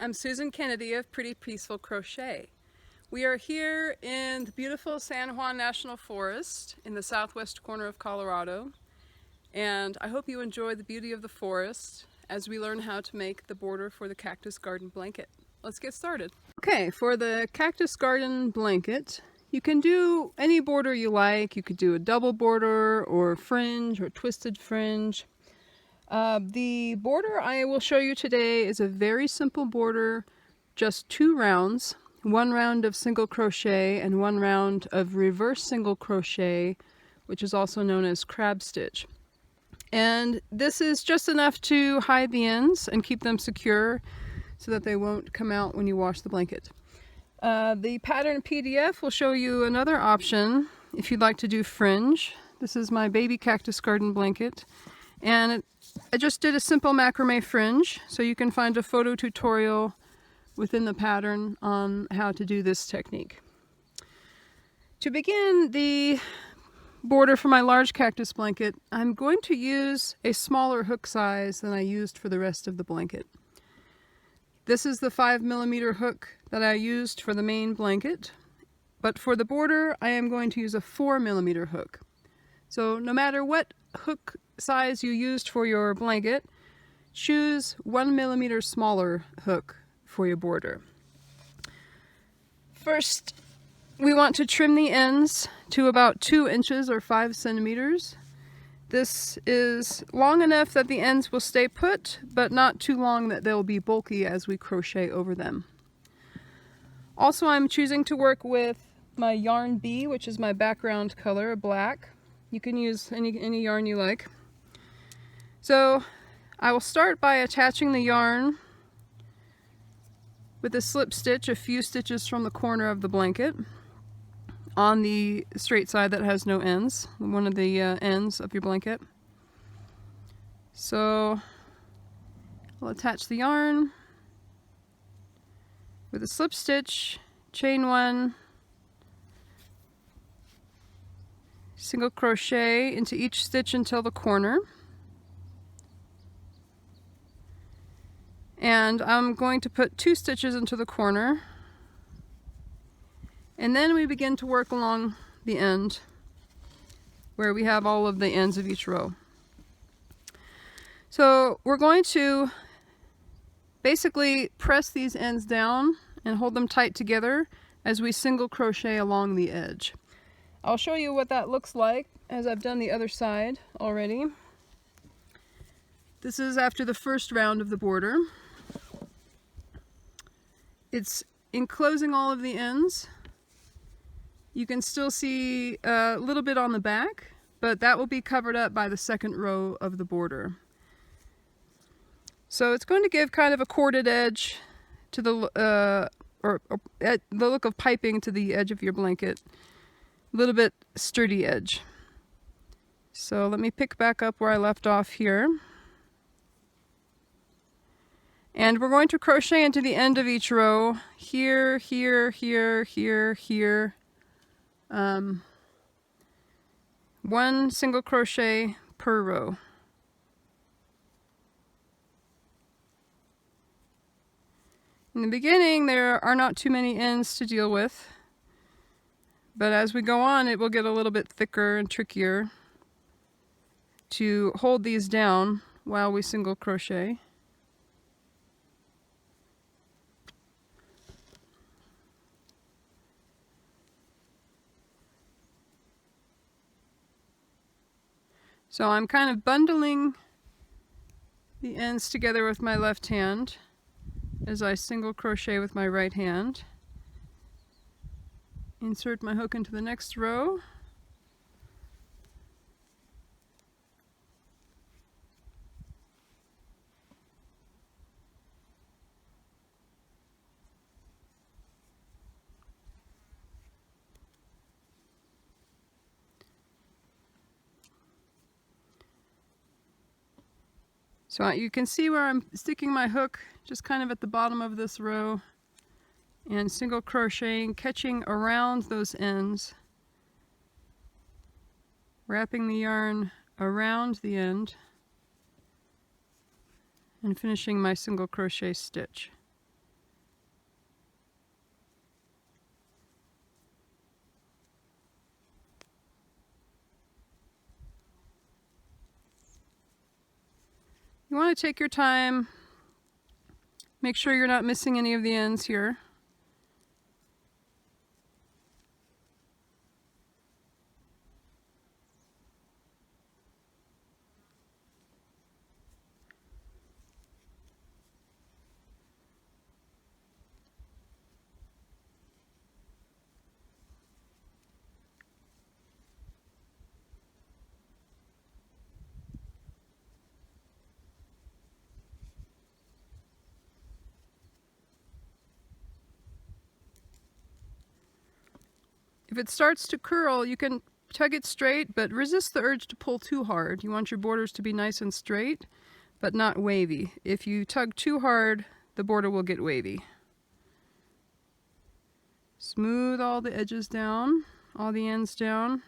I'm Susan Kennedy of Pretty Peaceful Crochet. We are here in the beautiful San Juan National Forest in the southwest corner of Colorado, and I hope you enjoy the beauty of the forest as we learn how to make the border for the cactus garden blanket. Let's get started. Okay, for the cactus garden blanket, you can do any border you like. You could do a double border or fringe or twisted fringe. The border I will show you today is a very simple border, just 2 rounds, 1 round of single crochet and 1 round of reverse single crochet, which is also known as crab stitch. And this is just enough to hide the ends and keep them secure so that they won't come out when you wash the blanket. The pattern PDF will show you another option if you'd like to do fringe. This is my baby cactus garden blanket, and I just did a simple macrame fringe, so you can find a photo tutorial within the pattern on how to do this technique. To begin the border for my large cactus blanket, I'm going to use a smaller hook size than I used for the rest of the blanket. This is the 5mm hook that I used for the main blanket, but for the border I am going to use a 4mm hook. So no matter what hook size you used for your blanket, choose 1mm smaller hook for your border. First, we want to trim the ends to about 2 inches or 5 centimeters. This is long enough that the ends will stay put, but not too long that they'll be bulky as we crochet over them. Also, I'm choosing to work with my yarn B, which is my background color, black. You can use any yarn you like. So I will start by attaching the yarn with a slip stitch a few stitches from the corner of the blanket on the straight side that has no ends, one of the ends of your blanket. So I'll attach the yarn with a slip stitch, chain 1, single crochet into each stitch until the corner. And I'm going to put 2 stitches into the corner, and then we begin to work along the end where we have all of the ends of each row. So we're going to basically press these ends down and hold them tight together as we single crochet along the edge. I'll show you what that looks like as I've done the other side already. This is after the first round of the border. It's enclosing all of the ends. You can still see a little bit on the back, but that will be covered up by the second row of the border. So it's going to give kind of a corded edge to the look of piping to the edge of your blanket. A little bit sturdy edge. So let me pick back up where I left off here. And we're going to crochet into the end of each row, here, here, here, here, here. 1 single crochet per row. In the beginning, there are not too many ends to deal with, but as we go on, it will get a little bit thicker and trickier to hold these down while we single crochet. So I'm kind of bundling the ends together with my left hand as I single crochet with my right hand. Insert my hook into the next row. So you can see where I'm sticking my hook just kind of at the bottom of this row and single crocheting, catching around those ends, wrapping the yarn around the end and finishing my single crochet stitch. You want to take your time, make sure you're not missing any of the ends here. If it starts to curl, you can tug it straight, but resist the urge to pull too hard. You want your borders to be nice and straight, but not wavy. If you tug too hard, the border will get wavy. Smooth all the edges down, all the ends down.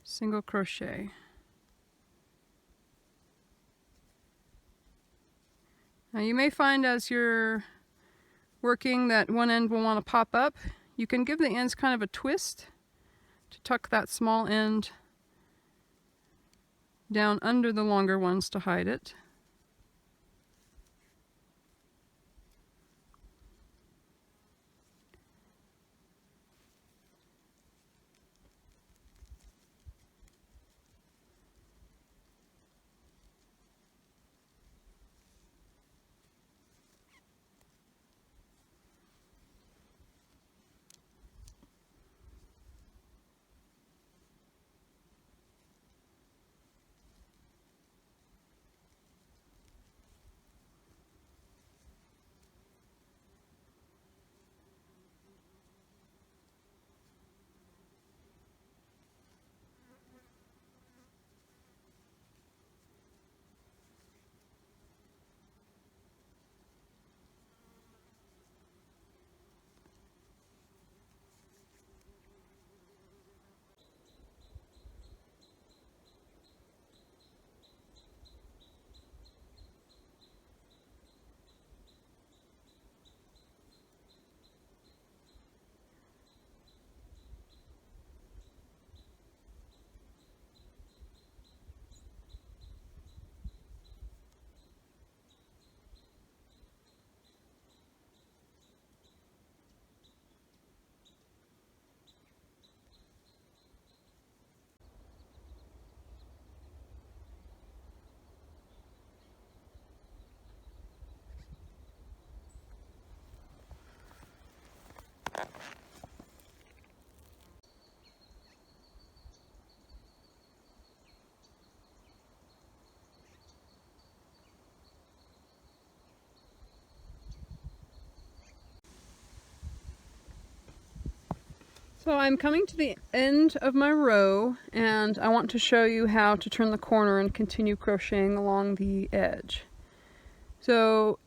Single crochet. Now you may find as you're working that one end will want to pop up. You can give the ends kind of a twist to tuck that small end down under the longer ones to hide it. So I'm coming to the end of my row, and I want to show you how to turn the corner and continue crocheting along the edge. So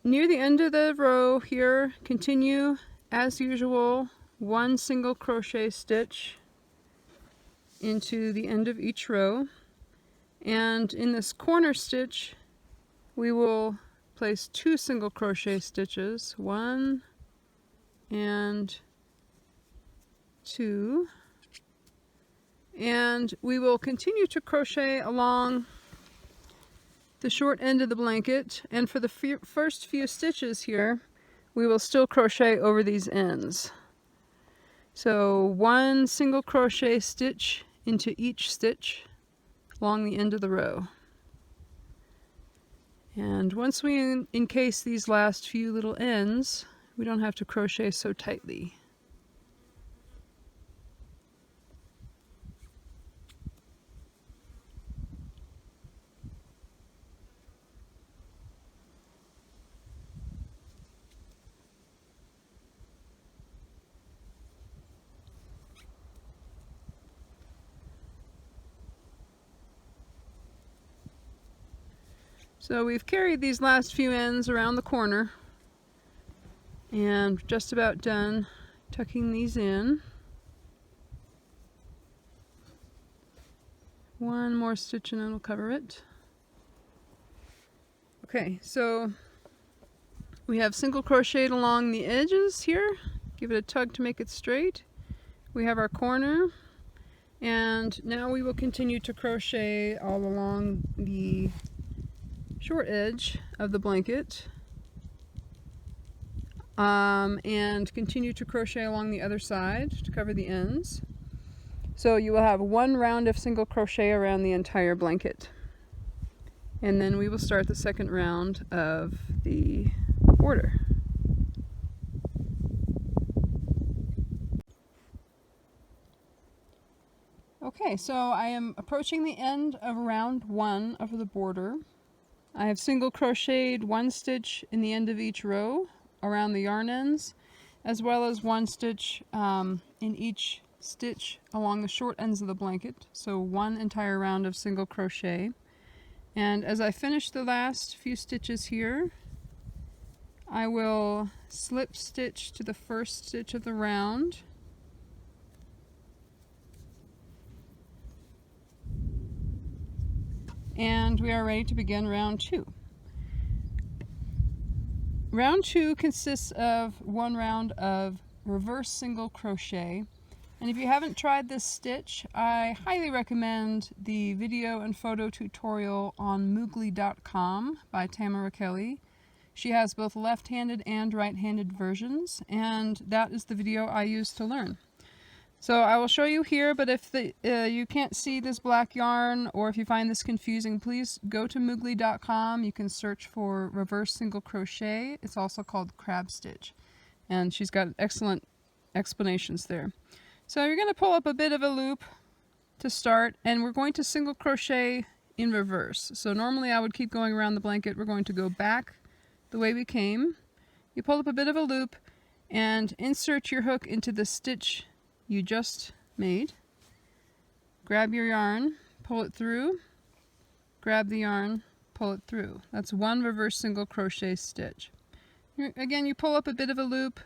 near the end of the row here, continue as usual, one single crochet stitch into the end of each row, and in this corner stitch we will place 2 single crochet stitches, 1 and 2, and we will continue to crochet along the short end of the blanket, and for the first few stitches here we will still crochet over these ends. So 1 single crochet stitch into each stitch along the end of the row, and once we encase these last few little ends, we don't have to crochet so tightly. So we've carried these last few ends around the corner and just about done tucking these in. One more stitch and then we'll cover it. Okay, so we have single crocheted along the edges here. Give it a tug to make it straight. We have our corner, And now we will continue to crochet all along the short edge of the blanket, and continue to crochet along the other side to cover the ends. So you will have one round of single crochet around the entire blanket. And then we will start the second round of the border. Okay, so I am approaching the end of round 1 of the border. I have single crocheted 1 stitch in the end of each row around the yarn ends, as well as 1 stitch in each stitch along the short ends of the blanket, so 1 entire round of single crochet. And as I finish the last few stitches here, I will slip stitch to the first stitch of the round, and we are ready to begin round 2. Round 2 consists of 1 round of reverse single crochet. And if you haven't tried this stitch, I highly recommend the video and photo tutorial on moogly.com by Tamara Kelly. She has both left-handed and right-handed versions, and that is the video I use to learn. So I will show you here, but if you can't see this black yarn, or if you find this confusing, please go to moogly.com. You can search for reverse single crochet. It's also called crab stitch, and she's got excellent explanations there. So you're going to pull up a bit of a loop to start, and we're going to single crochet in reverse. So normally I would keep going around the blanket. We're going to go back the way we came. You pull up a bit of a loop and insert your hook into the stitch you just made. Grab your yarn, pull it through, grab the yarn, pull it through. That's 1 reverse single crochet stitch. Again, you pull up a bit of a loop.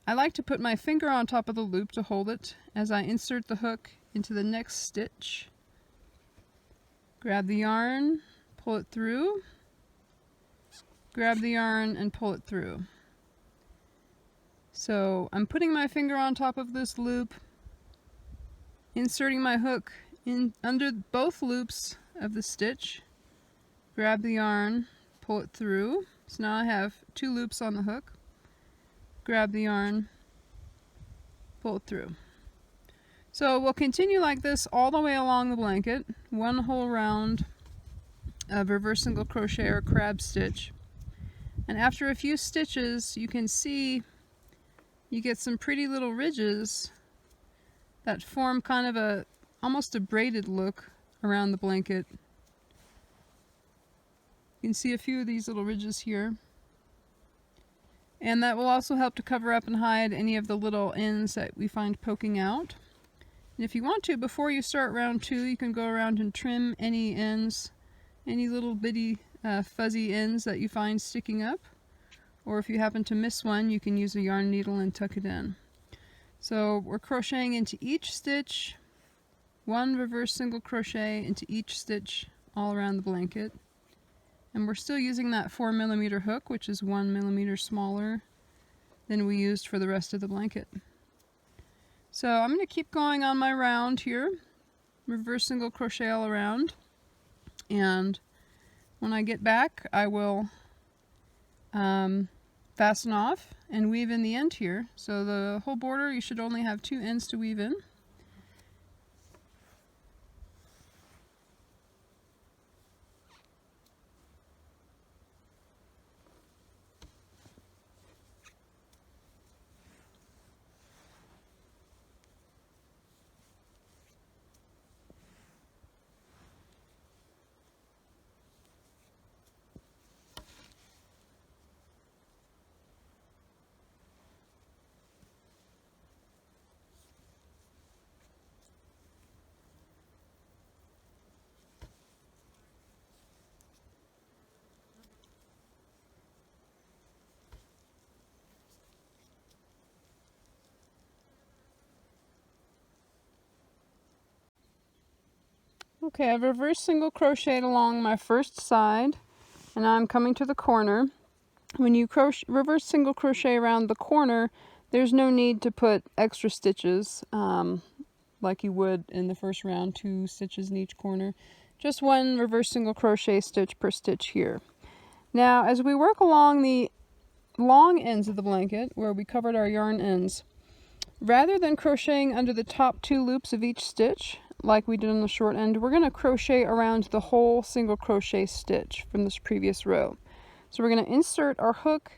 I like to put my finger on top of the loop to hold it as I insert the hook into the next stitch. Grab the yarn, pull it through, grab the yarn and pull it through. So I'm putting my finger on top of this loop, inserting my hook in under both loops of the stitch, grab the yarn, pull it through. So now I have 2 loops on the hook. Grab the yarn, pull it through. So we'll continue like this all the way along the blanket, 1 whole round of reverse single crochet or crab stitch. And after a few stitches, you can see you get some pretty little ridges that form kind of almost a braided look around the blanket. You can see a few of these little ridges here. And that will also help to cover up and hide any of the little ends that we find poking out. And if you want to, before you start round 2, you can go around and trim any ends, any little bitty fuzzy ends that you find sticking up. Or if you happen to miss one, you can use a yarn needle and tuck it in. So we're crocheting into each stitch, 1 reverse single crochet into each stitch all around the blanket. And we're still using that 4mm hook, which is 1mm smaller than we used for the rest of the blanket. So I'm going to keep going on my round here, reverse single crochet all around, and when I get back I will fasten off and weave in the end here. So the whole border, you should only have 2 ends to weave in. Okay, I've reverse single crocheted along my first side, and now I'm coming to the corner. When you reverse single crochet around the corner, there's no need to put extra stitches. like you would in the first round, 2 stitches in each corner. Just 1 reverse single crochet stitch per stitch here. Now as we work along the long ends of the blanket where we covered our yarn ends, rather than crocheting under the top 2 loops of each stitch like we did on the short end, we're going to crochet around the whole single crochet stitch from this previous row. So we're going to insert our hook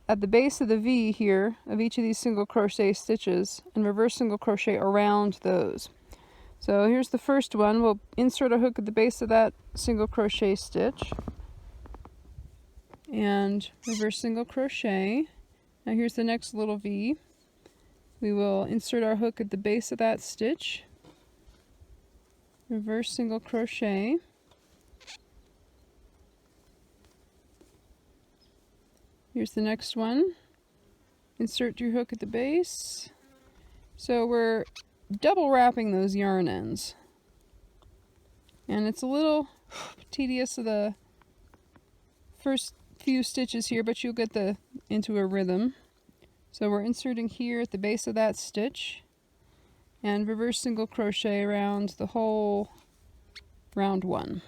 at the base of the V here of each of these single crochet stitches and reverse single crochet around those. So here's the first one. We'll insert a hook at the base of that single crochet stitch and reverse single crochet. Now here's the next little V. We will insert our hook at the base of that stitch, reverse single crochet, here's the next one, insert your hook at the base. So we're double wrapping those yarn ends, and it's a little tedious of the first few stitches here, but you'll get into a rhythm. So we're inserting here at the base of that stitch and reverse single crochet around the whole round 1.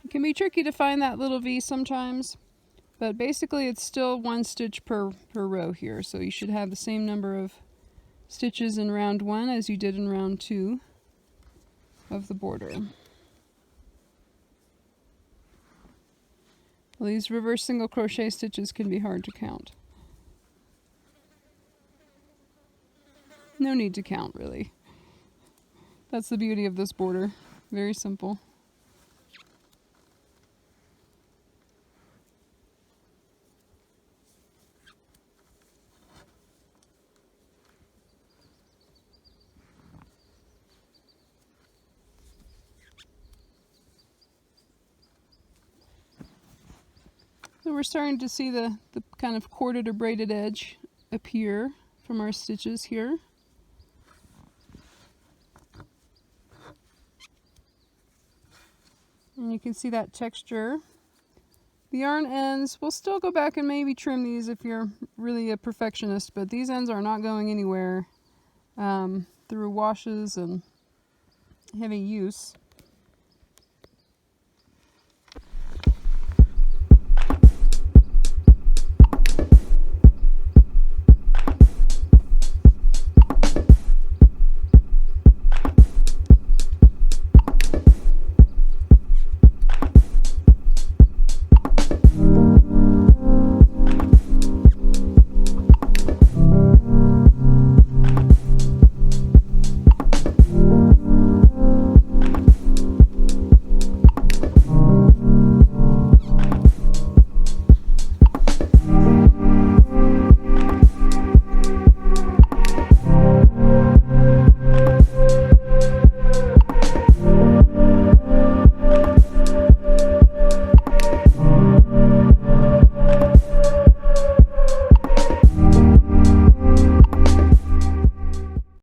It can be tricky to find that little V sometimes, but basically it's still 1 stitch per row here, so you should have the same number of stitches in round 1 as you did in round 2 of the border. Well, these reverse single crochet stitches can be hard to count. No need to count, really. That's the beauty of this border. Very simple. So we're starting to see the kind of corded or braided edge appear from our stitches here. And you can see that texture. The yarn ends, we'll still go back and maybe trim these if you're really a perfectionist, but these ends are not going anywhere through washes and heavy use.